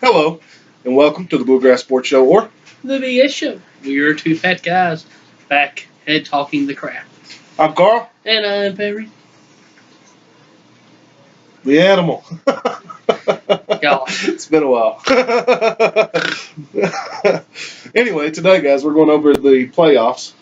Hello, and welcome to the Bluegrass Sports Show, or The BS Show. We're two fat guys back and talking the crap. I'm Carl, And I'm Perry. the animal. Gosh. It's been a while. Anyway, today, guys, we're going over the playoffs,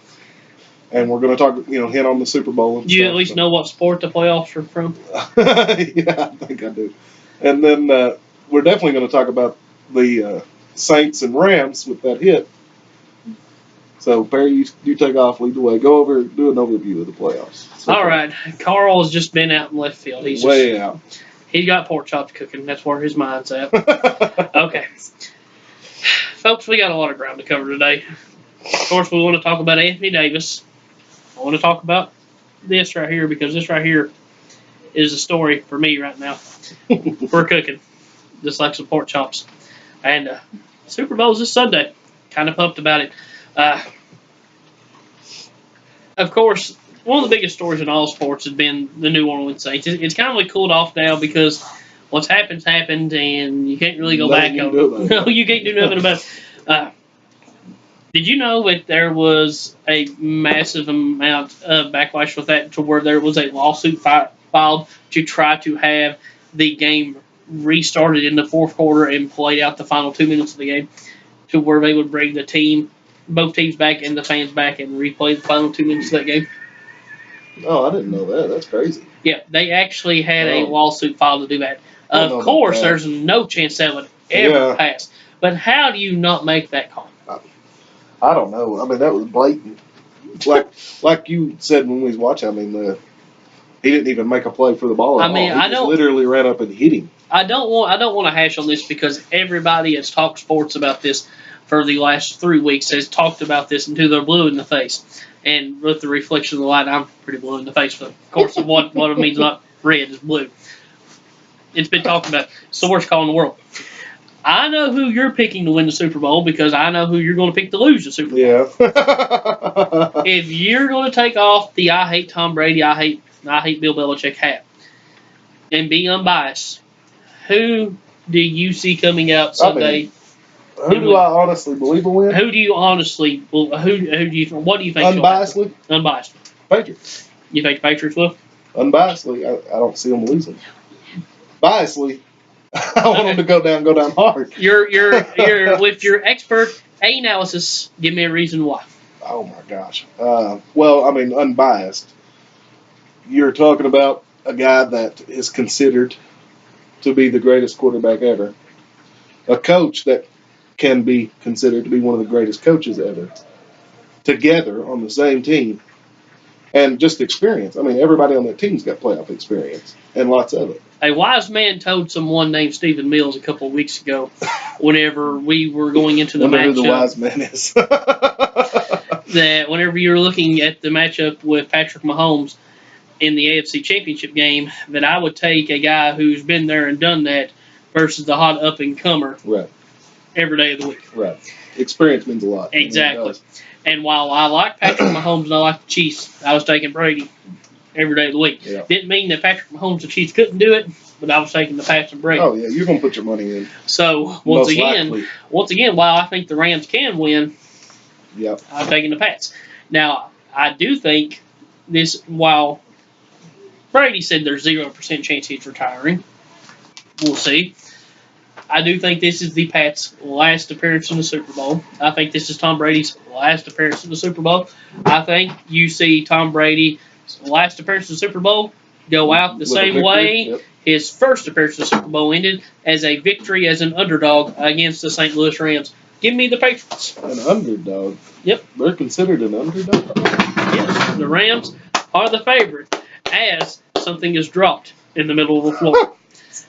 and we're going to talk, hit on the Super Bowl. And You stuff, at least so. know what sport the playoffs are from? Yeah, I think I do. And then we're definitely going to talk about the Saints and Rams with that hit. So, Perry, you take off, lead the way. Do an overview of the playoffs. So All right. Carl has just been out in left field. He's way out. He's got pork chops cooking. That's where his mind's at. Okay. Folks, we got a lot of ground to cover today. Of course, we want to talk about Anthony Davis. I want to talk about this right here because this right here is a story for me right now. We're cooking, just like some pork chops. And Super Bowl's this Sunday. Kind of pumped about it. Of course, one of the biggest stories in all sports has been the New Orleans Saints. It's kind of like cooled off now because what's happened, and you can't really go back on it. No, you can't do nothing about it. Did you know that there was a massive amount of backlash with that to where there was a lawsuit filed to try to have the game restarted in the fourth quarter and played out the final 2 minutes of the game to where they would bring both teams back and the fans back and replay the final 2 minutes of that game? Oh, I didn't know that. That's crazy. Yeah, they actually had a lawsuit filed to do that. Of course, there's no chance that would ever pass. But how do you not make that call? I don't know. I mean, that was blatant. Like you said when we was watching. I mean, he didn't even make a play for the ball. He just literally ran up and hit him. I don't want to hash on this because everybody has talked sports about this for the last 3 weeks. Has talked about this until they're blue in the face. And with the reflection of the light, I'm pretty blue in the face. But of course, what it means not red is blue. It's been talked about. It's the worst call in the world. I know who you're picking to win the Super Bowl because I know who you're going to pick to lose the Super Bowl. Yeah. If you're going to take off the I hate Tom Brady, I hate Bill Belichick hat and be unbiased, who do you see coming out Sunday? Who do I honestly believe will win? Who do you honestly? What do you think? Unbiasedly? Unbiased. Patriots. You think the Patriots will? Unbiasedly, I don't see them losing. Biasedly, I want them to go down hard. You're with your expert analysis. Give me a reason why. Oh my gosh. Well, I mean, unbiased. You're talking about a guy that is considered to be the greatest quarterback ever. A coach that can be considered to be one of the greatest coaches ever. Together on the same team. And just experience. I mean, everybody on that team's got playoff experience. And lots of it. A wise man told someone named Stephen Mills a couple of weeks ago, whenever we were going into the matchup, the wise man is. that whenever you're looking at the matchup with Patrick Mahomes in the AFC Championship game, that I would take a guy who's been there and done that versus the hot up-and-comer every day of the week. Right. Experience means a lot. Exactly. And while I like Patrick Mahomes and I like the Chiefs, I was taking Brady every day of the week. Yeah. Didn't mean that Patrick Mahomes and the Chiefs couldn't do it, but I was taking the Pats and Brady. Oh, yeah, you're going to put your money in. So, once again, while I think the Rams can win, I'm taking the Pats. Now, I do think this, while Brady said there's 0% chance he's retiring, we'll see. I do think this is the Pats' last appearance in the Super Bowl. I think this is Tom Brady's last appearance in the Super Bowl. I think you see Tom Brady's last appearance in the Super Bowl go out the same way his first appearance in the Super Bowl ended, as a victory as an underdog against the St. Louis Rams. Give me the Patriots. An underdog? Yep. They're considered an underdog? Yes. The Rams are the favorite as something is dropped in the middle of the floor.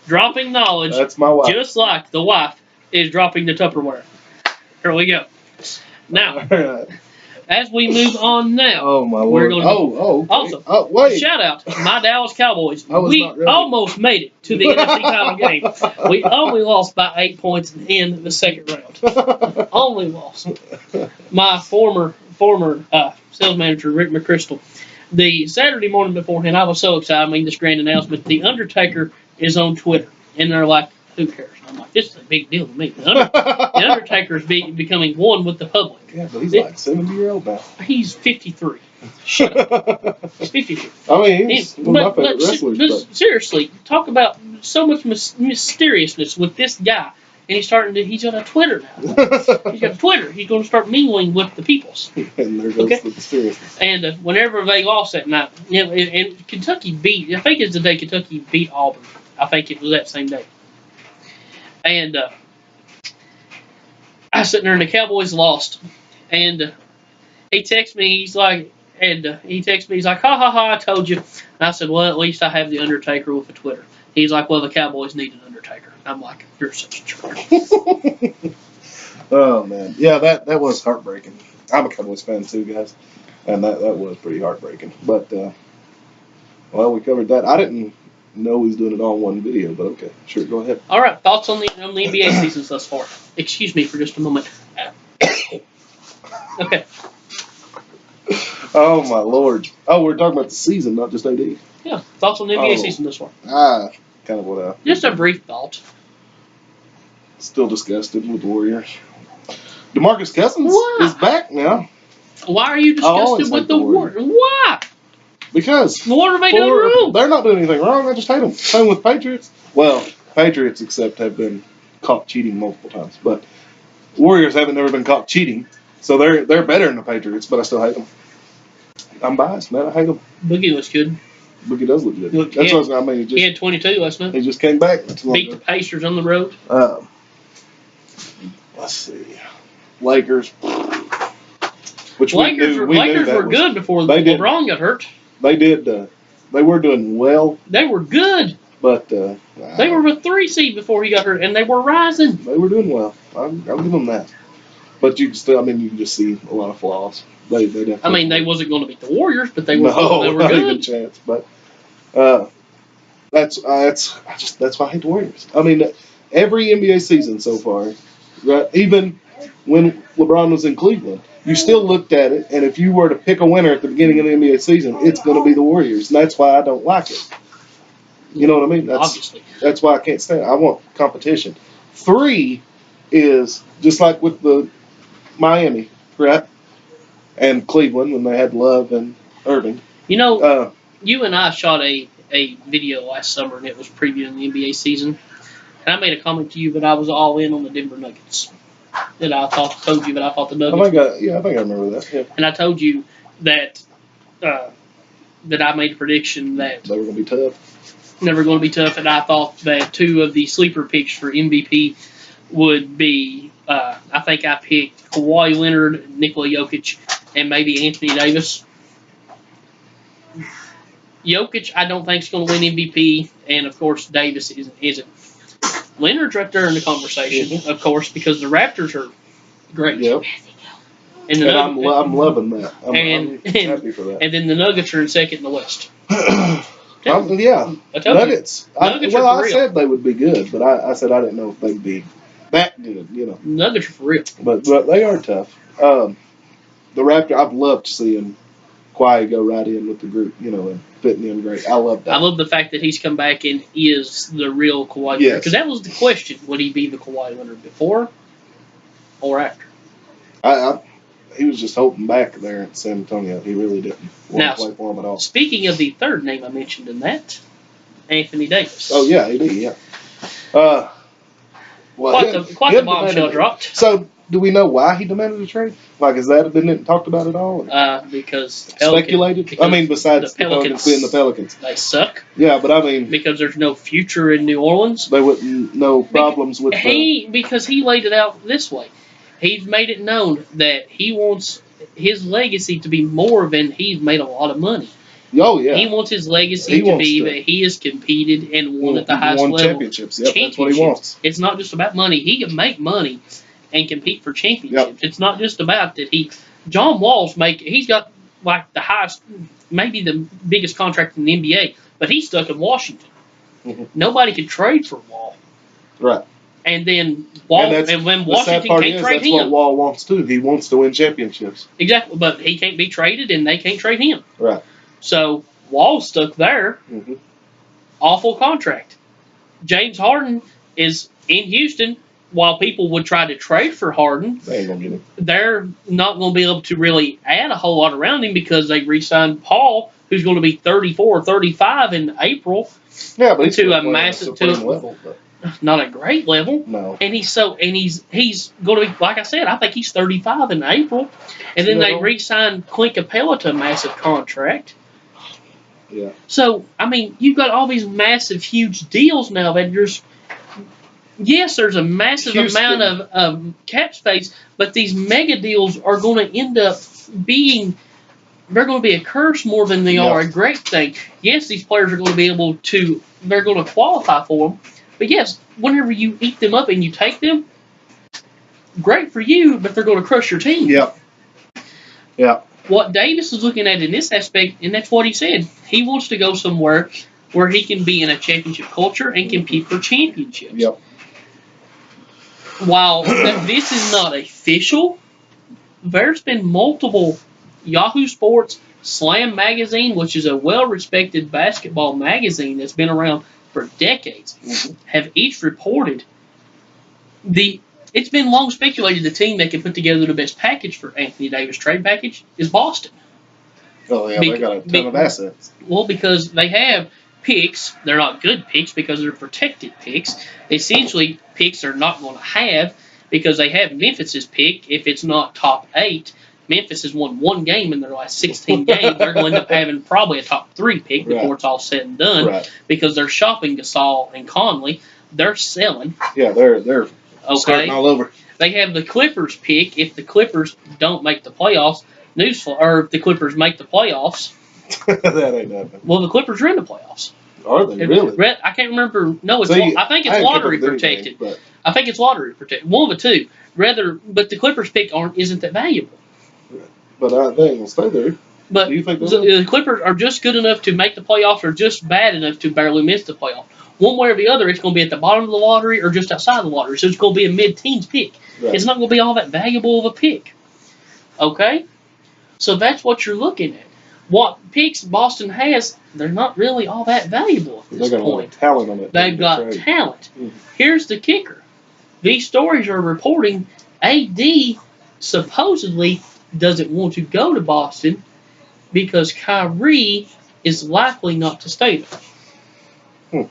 Dropping knowledge, that's my wife. Just like the wife is dropping the Tupperware. Here we go. Now, as we move on now, we're going to also wait. Shout out to my Dallas Cowboys. We almost made it to the NFC title game. We only lost by 8 points in the second round. Only lost. My former sales manager, Rick McChrystal, the Saturday morning beforehand, I was so excited. I mean, this grand announcement: The Undertaker is on Twitter, and they're like, who cares? And I'm like, this is a big deal to me. The Undertaker's becoming one with the public. Yeah, but he's like 70-year-old now. He's 53. Shut up. He's 53. I mean, he's one of my favorite wrestlers. But seriously, talk about so much mysteriousness with this guy. And he's got a Twitter now. He's got a Twitter. He's going to start mingling with the peoples. And there goes the mysteriousness. And whenever they lost that night, and Kentucky beat, I think it's the day Kentucky beat Auburn. I think it was that same day. And I was sitting there and the Cowboys lost. And he texts me, he's like, ha ha ha, I told you. And I said, well, at least I have the Undertaker with a Twitter. He's like, well, the Cowboys need an Undertaker. I'm like, you're such a jerk. Oh, man. Yeah, that was heartbreaking. I'm a Cowboys fan too, guys. And that was pretty heartbreaking. But, well, we covered that. I didn't know he's doing it all in one video, but okay. Sure, go ahead. All right, thoughts on the NBA seasons thus far. Excuse me for just a moment. Okay. Oh, my Lord. Oh, we're talking about the season, not just AD. Yeah, thoughts on the NBA season thus far. Kind of what just a brief thought. Still disgusted with the Warriors. DeMarcus Cousins is back now. Why are you disgusted with the Warriors? Why? Because what are they doing wrong? They're not doing anything wrong. I just hate them. Same with Patriots. Well, Patriots have been caught cheating multiple times, but Warriors haven't never been caught cheating, so they're better than the Patriots. But I still hate them. I'm biased, man. I hate them. Boogie looks good. Boogie does look good. That's what I mean. He had 22 last night. He just came back. Beat the Pacers on the road. Let's see. Lakers. Lakers were good before LeBron got hurt. They did. They were doing well. They were good. But they were a 3 seed before he got hurt, and they were rising. They were doing well. I'll give them that. But you can just see a lot of flaws. They definitely. They wasn't going to beat the Warriors, but they were. They were not good. Even a chance. But that's why I hate the Warriors. Every NBA season so far, right? Even when LeBron was in Cleveland, you still looked at it, and if you were to pick a winner at the beginning of the NBA season, it's going to be the Warriors, and that's why I don't like it. You know what I mean? Obviously. That's why I can't stand it. I want competition. 3 is just like with the Miami, right? And Cleveland when they had Love and Irving. You and I shot a video last summer, and it was previewing the NBA season. And I made a comment to you that I was all in on the Denver Nuggets. That I told you that I thought the Nuggets. I think I remember that. Yeah. And I told you that that I made a prediction that they were going to be tough. Never going to be tough, and I thought that 2 of the sleeper picks for MVP would be. I think I picked Kawhi Leonard, Nikola Jokic, and maybe Anthony Davis. Jokic, I don't think is going to win MVP, and of course Davis isn't. Leonard's right there in the conversation, of course, because the Raptors are great. Yep. And I'm loving that. I'm happy for that. And then the Nuggets are in second in the West. Nuggets. Nuggets I said they would be good, but I said I didn't know if they'd be that good. Nuggets are for real. But they are tough. The Raptors, I've loved seeing Kawhi go right in with the group, and fitting in great. I love that. I love the fact that he's come back and is the real Kawhi Leonard. Because that was the question. Would he be the Kawhi Leonard before or after? He was just holding back there in San Antonio. He really didn't want to play for him at all. Speaking of the third name I mentioned in that, Anthony Davis. Oh, yeah, he did, yeah. Quite the bombshell dropped. So, do we know why he demanded a trade? Has that been talked about at all? Because speculated. Besides the Pelicans being the Pelicans, they suck. Yeah, but because there's no future in New Orleans. They wouldn't no problems with because he laid it out this way. He's made it known that he wants his legacy to be more than he's made a lot of money. Oh yeah. He wants his legacy to be that he has competed and won at the highest level. Championships. Yep, that's what he wants. It's not just about money. He can make money and compete for championships. Yep. It's not just about that John Wall's he's got the highest, maybe the biggest contract in the NBA, but he's stuck in Washington. Mm-hmm. Nobody can trade for Wall. Right. And then when Washington can't trade him. That's what Wall wants too. He wants to win championships. Exactly, but he can't be traded and they can't trade him. Right. So Wall's stuck there. Mm-hmm. Awful contract. James Harden is in Houston. While people would try to trade for Harden, they ain't gonna get him. They're not going to be able to really add a whole lot around him because they re-signed Paul, who's going to be 34 or 35 in April. Yeah, but he's to a massive level, but not a great level. No. And he's going to be, like I said, I think he's 35 in April. And then they re-signed Clint Capella to a massive contract. Yeah. So, I mean, you've got all these massive, huge deals now that yes, there's a massive amount of cap space, but these mega deals are going to end up being, they're going to be a curse more than they are a great thing. Yes, these players are going to be able to, they're going to qualify for them. But yes, whenever you eat them up and you take them, great for you, but they're going to crush your team. Yep. Yeah. What Davis is looking at in this aspect, and that's what he said, he wants to go somewhere where he can be in a championship culture and compete for championships. Yep. While this is not official, there's been multiple Yahoo Sports, Slam Magazine, which is a well-respected basketball magazine that's been around for decades, have each reported it's been long speculated the team that can put together the best package for Anthony Davis trade package is Boston. Oh, yeah, they got a ton of assets. Well, because they have picks. They're not good picks because they're protected picks. Essentially, picks they're not going to have because they have Memphis's pick. If it's not top 8, Memphis has won one game in their last 16 games. They're going to end up having probably a top 3 pick before it's all said and done because they're shopping Gasol and Conley. They're selling. Yeah, they're starting all over. They have the Clippers pick. If the Clippers don't make the playoffs, or if the Clippers make the playoffs, that ain't nothing. Well, the Clippers are in the playoffs. Are they really? I can't remember. No, I think it's lottery protected. I think it's lottery protected. One of the two. But the Clippers pick isn't that valuable. But they ain't gonna stay there. But do you think the Clippers are just good enough to make the playoffs, or just bad enough to barely miss the playoffs. One way or the other, it's going to be at the bottom of the lottery or just outside the lottery. So it's going to be a mid-teens pick. Right. It's not going to be all that valuable of a pick. Okay? So that's what you're looking at. What picks Boston has, they're not really all that valuable at this point. They've got a lot of talent on it. They've got talent. Here's the kicker. These stories are reporting AD supposedly doesn't want to go to Boston because Kyrie is likely not to stay there.